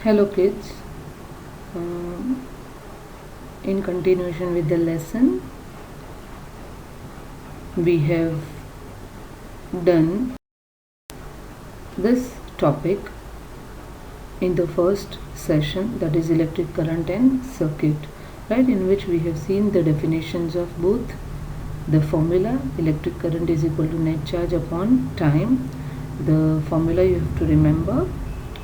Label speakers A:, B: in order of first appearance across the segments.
A: Hello kids. Um, in continuation with the lesson, we have done this topic in the first session, that is electric current and circuit, right, in which we have seen the definitions of both. The formula: electric current is equal to net charge upon time. The formula you have to remember,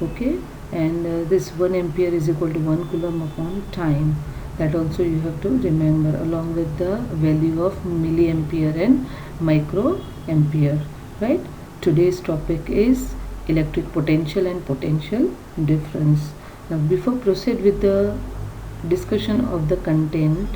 A: okay, and this 1 ampere is equal to 1 coulomb upon time. That also you have to remember, along with the value of milliampere and microampere, right? Today's topic is electric potential and potential difference. Now before proceed with the discussion of the content,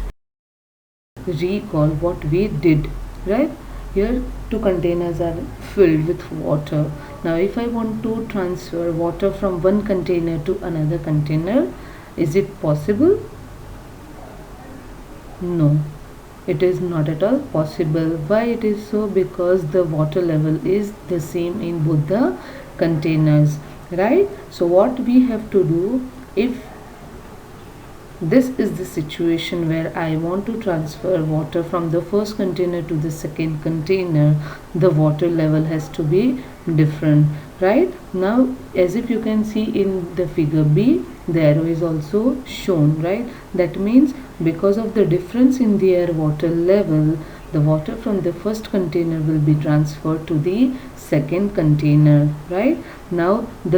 A: recall what we did, right? Here two containers are filled with water. Now if I want to transfer water from one container to another container, is it possible? No, it is not at all possible. Why it is so? Because the water level is the same in both the containers, right? So what we have to do, if this is the situation where I want to transfer water from the first container to the second container, the water level has to be different, right? Now as if you can see in the figure B, the arrow is also shown, right? That means because of the difference in their water level, the water from the first container will be transferred to the second container, right? Now the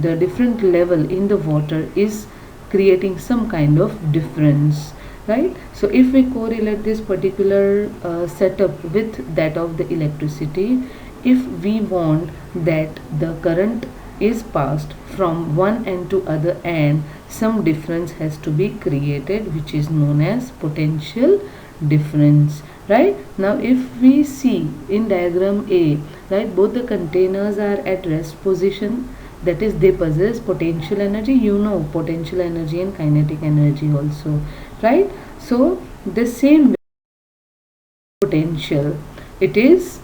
A: different level in the water is creating some kind of difference, right? So if we correlate this particular setup with that of the electricity, if we want that the current is passed from one end to other end, some difference has to be created, which is known as potential difference, right? Now if we see in diagram A, right, both the containers are at rest position, that is they possess potential energy. You know potential energy and kinetic energy also, right? So the same potential, it is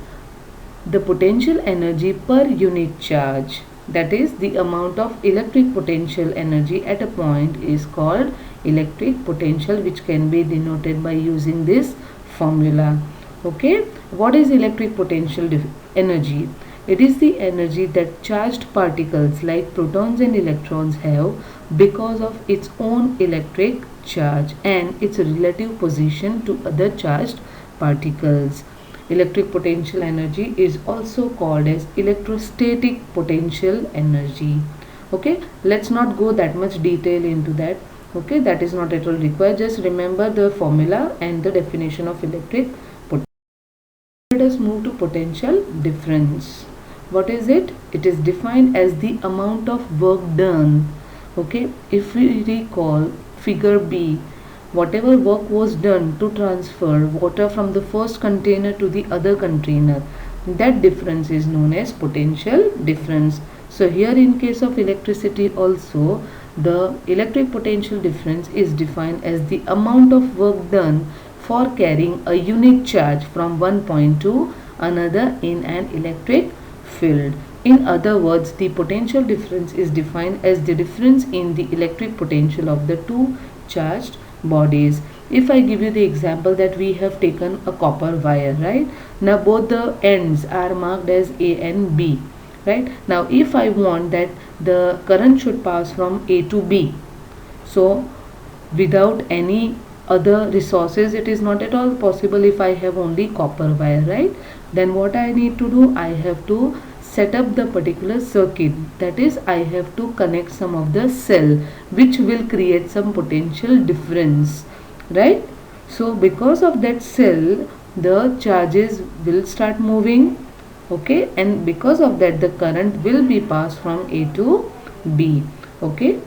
A: the potential energy per unit charge, that is the amount of electric potential energy at a point is called electric potential, which can be denoted by using this formula. Okay, what is electric potential energy? It is the energy that charged particles like protons and electrons have because of its own electric charge and its relative position to other charged particles. Electric potential energy is also called as electrostatic potential energy. Okay, let's not go that much detail into that. Okay, that is not at all required. Just remember the formula and the definition of electric potential. Let us move to potential difference. What is it? It is defined as the amount of work done. Okay, if we recall figure B, whatever work was done to transfer water from the first container to the other container, that difference is known as potential difference. So here in case of electricity also, the electric potential difference is defined as the amount of work done for carrying a unit charge from one point to another in an electric field. In other words, the potential difference is defined as the difference in the electric potential of the two charged bodies. If I give you the example that we have taken a copper wire, right? Now both the ends are marked as A and B, right? Now if I want that the current should pass from A to B, so without any other resources, it is not at all possible if I have only copper wire, right? Then what I need to do, I have to set up the particular circuit, that is I have to connect some of the cell which will create some potential difference, right? So because of that cell, the charges will start moving, okay, and because of that the current will be passed from A to B. Okay,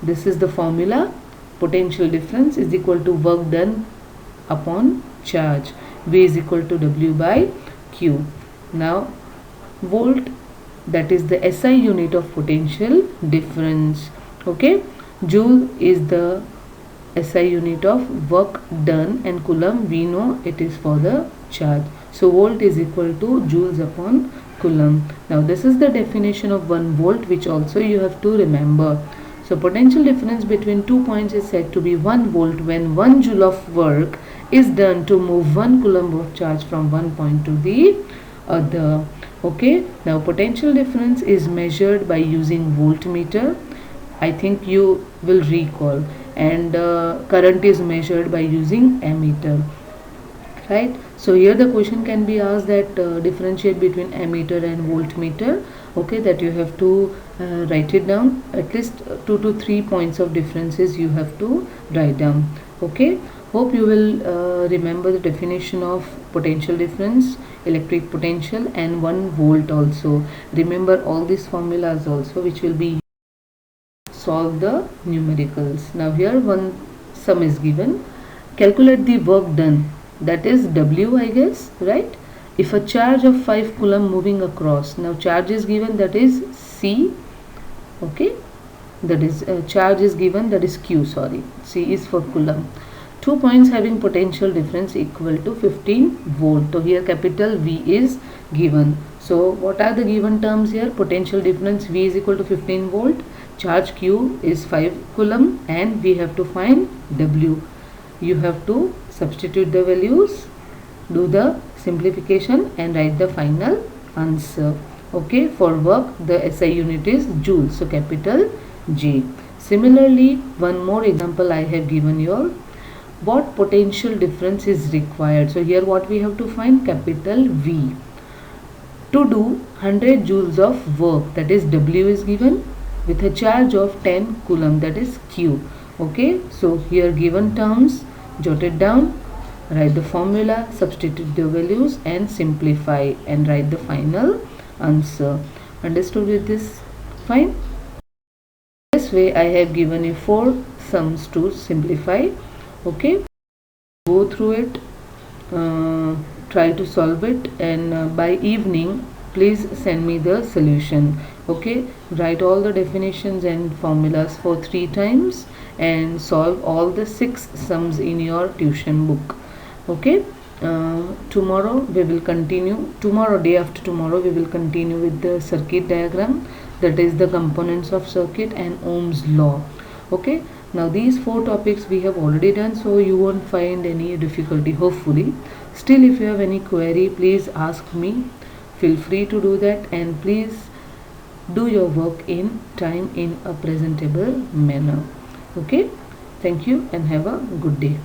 A: this is the formula. Potential difference is equal to work done upon charge. V is equal to W by Q. Now volt, that is the SI unit of potential difference. Okay, joule is the SI unit of work done, and coulomb we know it is for the charge. So volt is equal to joules upon coulomb. Now this is the definition of 1 volt, which also you have to remember. So potential difference between 2 points is said to be 1 volt when 1 joule of work is done to move 1 coulomb of charge from one point to the other. Okay, now potential difference is measured by using voltmeter. I think you will recall, and current is measured by using ammeter, right? So here the question can be asked that differentiate between ammeter and voltmeter. Okay, that you have to write it down. At least 2 to 3 points of differences you have to write down. Okay, hope you will remember the definition of potential difference, electric potential, and 1 volt also. Remember all these formulas also, which will be solve the numericals. Now here one sum is given. Calculate the work done, that is W, I guess, right? If a charge of 5 coulomb moving across, now charge is given, that is C. Okay, that is charge is given, that is Q, sorry, C is for coulomb. 2 points having potential difference equal to 15 volt. So here capital V is given. So what are the given terms here? Potential difference V is equal to 15 volt, charge Q is 5 coulomb, and we have to find W. You have to substitute the values, do the simplification, and write the final answer. Okay, for work the SI unit is joule, so capital J. Similarly, one more example I have given you all. What potential difference is required? So here what we have to find? Capital V. To do 100 joules of work, that is W is given, with a charge of 10 coulomb, that is Q. Okay, so here given terms, jot it down, write the formula, substitute the values, and simplify and write the final answer. Understood with this? Fine. This way I have given you 4 sums to simplify. Okay, go through it, try to solve it, and by evening please send me the solution. Okay, write all the definitions and formulas for 3 times and solve all the 6 sums in your tuition book. Okay, tomorrow we will continue, day after tomorrow we will continue with the circuit diagram, that is the components of circuit and Ohm's law. Okay, now these 4 topics we have already done, so you won't find any difficulty, hopefully. Still, if you have any query, please ask me. Feel free to do that, and please do your work in time in a presentable manner. Okay, thank you and have a good day.